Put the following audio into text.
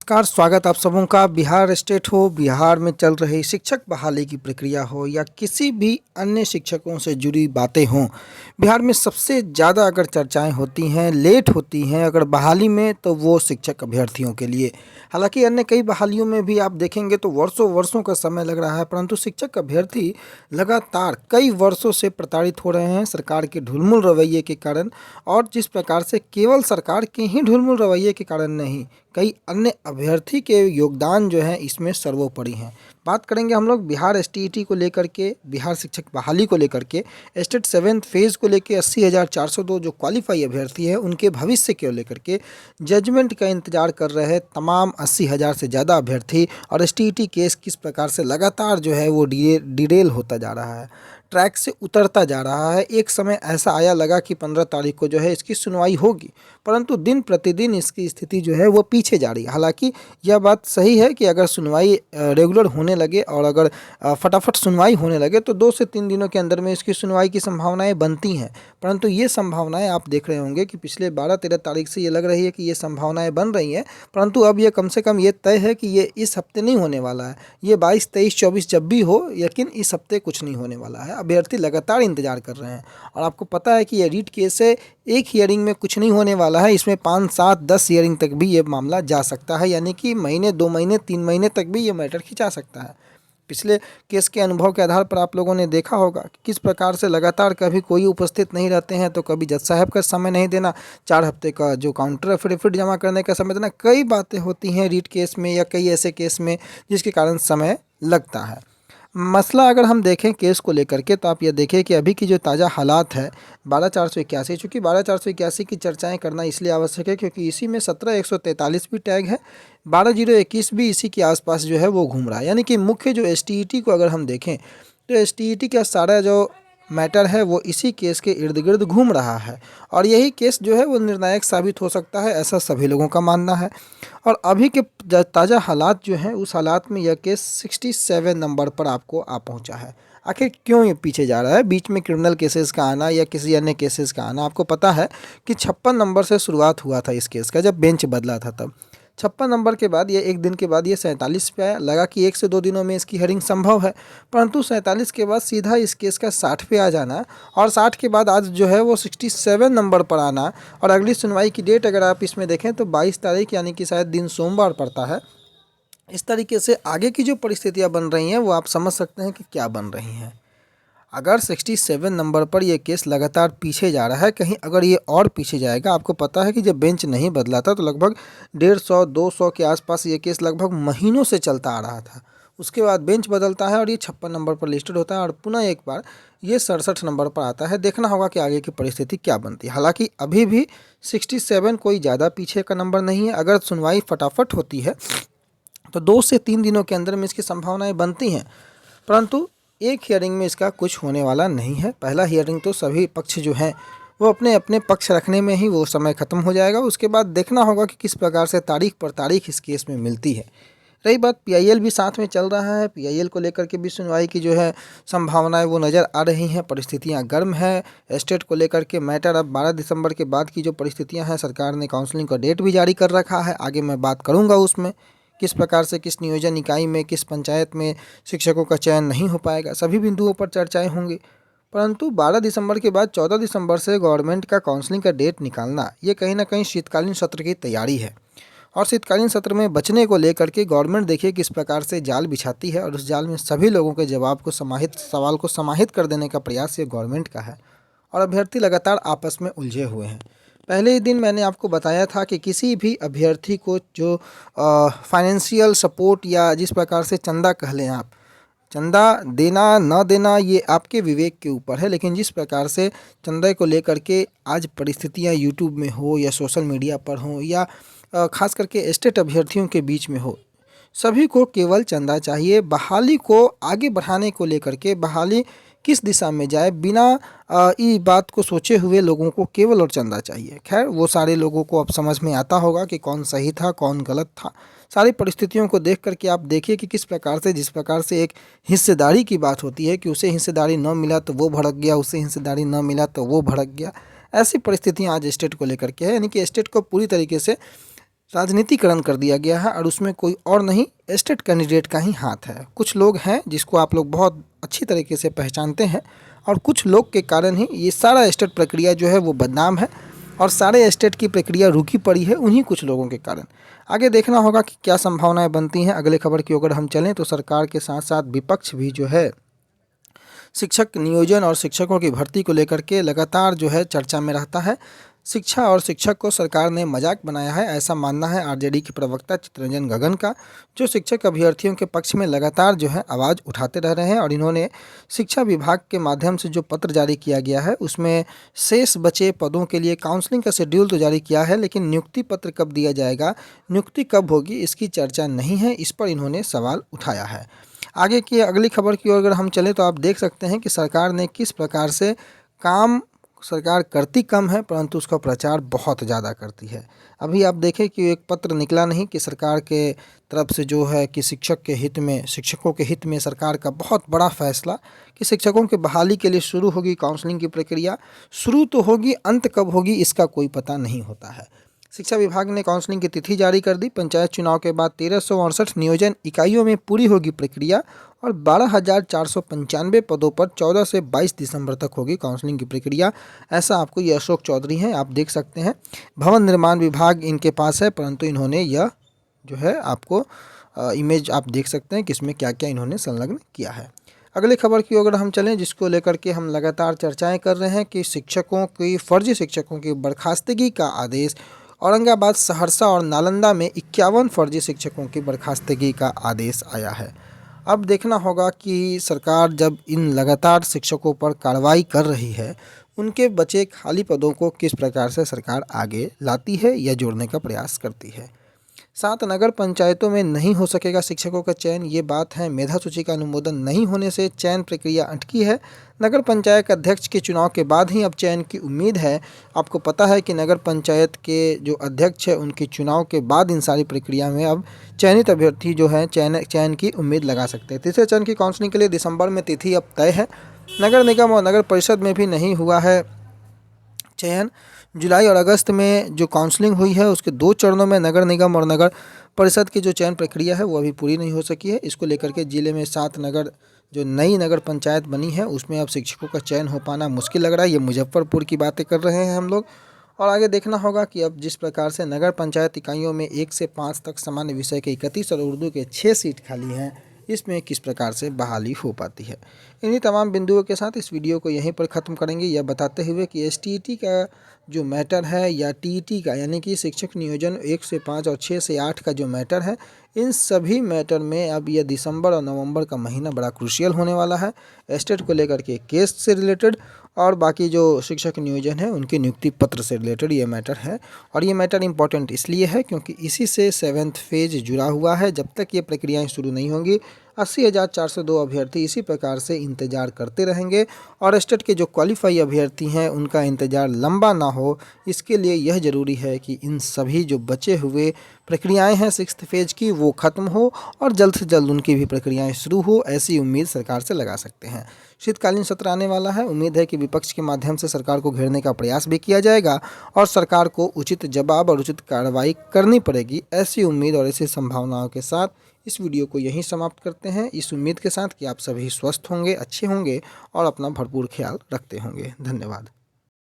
नमस्कार, स्वागत आप सबों का। बिहार स्टेट हो, बिहार में चल रही शिक्षक बहाली की प्रक्रिया हो या किसी भी अन्य शिक्षकों से जुड़ी बातें हों, बिहार में सबसे ज़्यादा अगर चर्चाएं होती हैं, लेट होती हैं अगर बहाली में, तो वो शिक्षक अभ्यर्थियों के लिए। हालांकि अन्य कई बहालियों में भी आप देखेंगे तो वर्षों वर्षों का समय लग रहा है, परंतु शिक्षक अभ्यर्थी लगातार कई वर्षों से प्रताड़ित हो रहे हैं सरकार के ढुलमुल रवैये के कारण। और जिस प्रकार से केवल सरकार के ही ढुलमुल रवैये के कारण नहीं, कई अन्य अभ्यर्थी के योगदान जो है इसमें सर्वोपरि हैं। बात करेंगे हम लोग बिहार एसटीईटी को लेकर के, बिहार शिक्षक बहाली को लेकर के, स्टेट 7th फेज़ को लेकर 80,402 जो क्वालिफाई अभ्यर्थी हैं उनके भविष्य को लेकर के जजमेंट का इंतजार कर रहे हैं तमाम 80,000 से ज़्यादा अभ्यर्थी। और एसटीईटी केस किस प्रकार से लगातार जो है वो डिरेल होता जा रहा है, ट्रैक से उतरता जा रहा है। एक समय ऐसा आया लगा कि 15 तारीख को जो है इसकी सुनवाई होगी, परंतु दिन प्रतिदिन इसकी स्थिति जो है वो पीछे जा रही है। हालांकि यह बात सही है कि अगर सुनवाई रेगुलर होने लगे और अगर फटाफट सुनवाई होने लगे तो 2 से 3 दिनों के अंदर में इसकी सुनवाई की संभावनाएं बनती हैं। परंतु ये संभावनाएं आप देख रहे होंगे कि पिछले 12-13 तारीख से ये लग रही है कि ये संभावनाएं बन रही हैं, परंतु अब ये कम से कम ये तय है कि ये इस हफ्ते नहीं होने वाला है। ये 22, 23, 24 जब भी हो, लेकिन इस हफ्ते कुछ नहीं होने वाला है। अभ्यर्थी लगातार इंतजार कर रहे हैं और आपको पता है कि ये रीट केस है, एक हियरिंग में कुछ नहीं होने वाला है, इसमें 5, 7, 10 हियरिंग तक भी ये मामला जा सकता है, यानी कि महीने, 2 महीने, 3 महीने तक भी ये मैटर खिंचा सकता है। पिछले केस के अनुभव के आधार पर आप लोगों ने देखा होगा कि किस प्रकार से लगातार कभी कोई उपस्थित नहीं रहते हैं, तो कभी जज साहब का समय नहीं देना, 4 हफ्ते का जो काउंटर एफिडेविट जमा करने का समय देना, कई बातें होती हैं रीट केस में या कई ऐसे केस में जिसके कारण समय लगता है। मसला अगर हम देखें केस को लेकर के, तो आप ये देखें कि अभी की जो ताज़ा हालात है 12,481, चूँकि 12,481 की चर्चाएं करना इसलिए आवश्यक है क्योंकि इसी में 17,143 भी टैग है, 12,021 भी इसी के आसपास जो है वो घूम रहा है। यानी कि मुख्य जो एसटीईटी को अगर हम देखें तो एसटीईटी का सारा जो मैटर है वो इसी केस के इर्द गिर्द घूम रहा है और यही केस जो है वो निर्णायक साबित हो सकता है, ऐसा सभी लोगों का मानना है। और अभी के ताज़ा हालात जो हैं, उस हालात में यह केस 67 नंबर पर आपको आ पहुंचा है। आखिर क्यों ये पीछे जा रहा है? बीच में क्रिमिनल केसेस का आना या किसी अन्य केसेस का आना, आपको पता है कि 56 नंबर से शुरुआत हुआ था इस केस का, जब बेंच बदला था तब 56 नंबर के बाद ये एक दिन के बाद ये 47 पे आया। लगा कि 1 से 2 दिनों में इसकी हियरिंग संभव है, परंतु 47 के बाद सीधा इस केस का 60 पे आ जाना और 60 के बाद आज जो है वो 67 नंबर पर आना। और अगली सुनवाई की डेट अगर आप इसमें देखें तो 22 तारीख, यानी कि शायद दिन सोमवार पड़ता है। इस तरीके से आगे की जो परिस्थितियाँ बन रही हैं वो आप समझ सकते हैं कि क्या बन रही हैं। अगर 67 नंबर पर यह केस लगातार पीछे जा रहा है, कहीं अगर ये और पीछे जाएगा, आपको पता है कि जब बेंच नहीं बदला था तो लगभग 150-200 के आसपास ये केस लगभग महीनों से चलता आ रहा था। उसके बाद बेंच बदलता है और ये 56 नंबर पर लिस्टेड होता है और पुनः एक बार ये 67 नंबर पर आता है। देखना होगा कि आगे की परिस्थिति क्या बनती है। हालांकि अभी भी 67 कोई ज़्यादा पीछे का नंबर नहीं है। अगर सुनवाई फटाफट होती है तो 2 से 3 दिनों के अंदर में इसकी संभावनाएं बनती हैं, परंतु एक हियरिंग में इसका कुछ होने वाला नहीं है। पहला हियरिंग तो सभी पक्ष जो हैं वो अपने अपने पक्ष रखने में ही वो समय ख़त्म हो जाएगा। उसके बाद देखना होगा कि किस प्रकार से तारीख पर तारीख इस केस में मिलती है। रही बात, पीआईएल भी साथ में चल रहा है, पीआईएल को लेकर के भी सुनवाई की जो है संभावनाएं वो नज़र आ रही हैं। परिस्थितियां गर्म है स्टेट को लेकर के मैटर। अब 12 दिसंबर के बाद की जो परिस्थितियां हैं, सरकार ने काउंसलिंग का डेट भी जारी कर रखा है, आगे मैं बात करूँगा उसमें किस प्रकार से किस नियोजन इकाई में, किस पंचायत में शिक्षकों का चयन नहीं हो पाएगा, सभी बिंदुओं पर चर्चाएं होंगी। परंतु 12 दिसंबर के बाद 14 दिसंबर से गवर्नमेंट का काउंसलिंग का डेट निकालना, ये कहीं ना कहीं शीतकालीन सत्र की तैयारी है। और शीतकालीन सत्र में बचने को लेकर के गवर्नमेंट देखिए किस प्रकार से जाल बिछाती है और उस जाल में सभी लोगों के जवाब को सवाल को समाहित कर देने का प्रयास ये गवर्नमेंट का है। और अभ्यर्थी लगातार आपस में उलझे हुए हैं। पहले ही दिन मैंने आपको बताया था कि किसी भी अभ्यर्थी को जो फाइनेंशियल सपोर्ट या जिस प्रकार से चंदा कह लें आप, चंदा देना न देना ये आपके विवेक के ऊपर है, लेकिन जिस प्रकार से चंदा को लेकर के आज परिस्थितियां यूट्यूब में हो या सोशल मीडिया पर हो या खास करके स्टेट अभ्यर्थियों के बीच में हो, सभी को केवल चंदा चाहिए। बहाली को आगे बढ़ाने को लेकर के, बहाली किस दिशा में जाए बिना इस बात को सोचे हुए लोगों को केवल और चंदा चाहिए। खैर, वो सारे लोगों को अब समझ में आता होगा कि कौन सही था कौन गलत था। सारी परिस्थितियों को देख करके आप देखिए कि किस प्रकार से, जिस प्रकार से एक हिस्सेदारी की बात होती है कि उसे हिस्सेदारी न मिला तो वो भड़क गया, उसे हिस्सेदारी न मिला तो वो भड़क गया। ऐसी परिस्थितियाँ आज स्टेट को लेकर के है, यानी कि स्टेट को पूरी तरीके से राजनीतिकरण कर दिया गया है और उसमें कोई और नहीं, एस्टेट कैंडिडेट का ही हाथ है। कुछ लोग हैं जिसको आप लोग बहुत अच्छी तरीके से पहचानते हैं और कुछ लोग के कारण ही ये सारा एस्टेट प्रक्रिया जो है वो बदनाम है और सारे एस्टेट की प्रक्रिया रुकी पड़ी है उन्हीं कुछ लोगों के कारण। आगे देखना होगा कि क्या संभावनाएं बनती हैं। अगले खबर की अगर हम चलें तो सरकार के साथ साथ विपक्ष भी जो है शिक्षक नियोजन और शिक्षकों की भर्ती को लेकर के लगातार जो है चर्चा में रहता है। शिक्षा और शिक्षक को सरकार ने मजाक बनाया है, ऐसा मानना है आरजेडी के प्रवक्ता चित्तरंजन गगन का, जो शिक्षक अभ्यर्थियों के पक्ष में लगातार जो है आवाज़ उठाते रह रहे हैं। और इन्होंने शिक्षा विभाग के माध्यम से जो पत्र जारी किया गया है उसमें शेष बचे पदों के लिए काउंसलिंग का शेड्यूल तो जारी किया है, लेकिन नियुक्ति पत्र कब दिया जाएगा, नियुक्ति कब होगी, इसकी चर्चा नहीं है। इस पर इन्होंने सवाल उठाया है। आगे की अगली खबर की ओर अगर हम चलें तो आप देख सकते हैं कि सरकार ने किस प्रकार से काम सरकार करती कम है परंतु उसका प्रचार बहुत ज़्यादा करती है। अभी आप देखें कि एक पत्र निकला नहीं कि सरकार के तरफ से जो है कि शिक्षकों के हित में सरकार का बहुत बड़ा फैसला कि शिक्षकों के बहाली के लिए शुरू होगी काउंसलिंग की प्रक्रिया। शुरू तो होगी, अंत कब होगी इसका कोई पता नहीं होता है। शिक्षा विभाग ने काउंसलिंग की तिथि जारी कर दी। पंचायत चुनाव के बाद 1368 नियोजन इकाइयों में पूरी होगी प्रक्रिया और 12,495 पदों पर 14 से 22 दिसंबर तक होगी काउंसलिंग की प्रक्रिया। ऐसा आपको ये अशोक चौधरी हैं, आप देख सकते हैं। भवन निर्माण विभाग इनके पास है परंतु इन्होंने यह जो है आपको इमेज आप देख सकते हैं कि इसमें क्या क्या इन्होंने संलग्न किया है। अगली खबर की अगर हम चलें जिसको लेकर के हम लगातार चर्चाएं कर रहे हैं कि फर्जी शिक्षकों की बर्खास्तगी का आदेश। औरंगाबाद, सहरसा और नालंदा में 51 फर्जी शिक्षकों की बर्खास्तगी का आदेश आया है। अब देखना होगा कि सरकार जब इन लगातार शिक्षकों पर कार्रवाई कर रही है, उनके बचे खाली पदों को किस प्रकार से सरकार आगे लाती है या जोड़ने का प्रयास करती है। 7 नगर पंचायतों में नहीं हो सकेगा शिक्षकों का चयन, ये बात है। मेधा सूची का अनुमोदन नहीं होने से चयन प्रक्रिया अटकी है। नगर पंचायत अध्यक्ष के चुनाव के बाद ही अब चयन की उम्मीद है। आपको पता है कि नगर पंचायत के जो अध्यक्ष है उनके चुनाव के बाद इन सारी प्रक्रिया में अब चयनित अभ्यर्थी जो है चयन की उम्मीद लगा सकते हैं। तीसरे चरण की काउंसलिंग के लिए दिसंबर में तिथि अब तय है। नगर निगम और नगर परिषद में भी नहीं हुआ है चयन। जुलाई और अगस्त में जो काउंसलिंग हुई है उसके 2 चरणों में नगर निगम और नगर परिषद की जो चयन प्रक्रिया है वो अभी पूरी नहीं हो सकी है। इसको लेकर के जिले में 7 नगर जो नई नगर पंचायत बनी है उसमें अब शिक्षकों का चयन हो पाना मुश्किल लग रहा है। ये मुजफ्फरपुर की बातें कर रहे हैं हम लोग। और आगे देखना होगा कि अब जिस प्रकार से नगर पंचायत इकाइयों में 1 से 5 तक सामान्य विषय के 31 और उर्दू के 6 सीट खाली हैं, इसमें किस प्रकार से बहाली हो पाती है। इन्हीं तमाम बिंदुओं के साथ इस वीडियो को यहीं पर ख़त्म करेंगे, यह बताते हुए कि एसटीईटी का जो मैटर है या टीईटी का यानी कि शिक्षक नियोजन 1 से 5 और 6 से 8 का जो मैटर है, इन सभी मैटर में अब यह दिसंबर और नवंबर का महीना बड़ा क्रूशियल होने वाला है। एस्टेट को लेकर के केस से रिलेटेड और बाकी जो शिक्षक नियोजन है उनके नियुक्ति पत्र से रिलेटेड ये मैटर है। और ये मैटर इंपॉर्टेंट इसलिए है क्योंकि इसी से 7th फेज जुड़ा हुआ है। जब तक ये प्रक्रियाएं शुरू नहीं होंगी 80,402 अभ्यर्थी इसी प्रकार से इंतज़ार करते रहेंगे और एस्टेट के जो क्वालिफाई अभ्यर्थी हैं उनका इंतज़ार लंबा ना हो, इसके लिए यह ज़रूरी है कि इन सभी जो बचे हुए प्रक्रियाएं हैं 6th फेज की वो ख़त्म हो और जल्द से जल्द उनकी भी प्रक्रियाएं शुरू हो, ऐसी उम्मीद सरकार से लगा सकते हैं। शीतकालीन सत्र आने वाला है, उम्मीद है कि विपक्ष के माध्यम से सरकार को घेरने का प्रयास भी किया जाएगा और सरकार को उचित जवाब और उचित कार्रवाई करनी पड़ेगी, ऐसी उम्मीद और ऐसी संभावनाओं के साथ इस वीडियो को यहीं समाप्त करते हैं, इस उम्मीद के साथ कि आप सभी स्वस्थ होंगे, अच्छे होंगे और अपना भरपूर ख्याल रखते होंगे। धन्यवाद।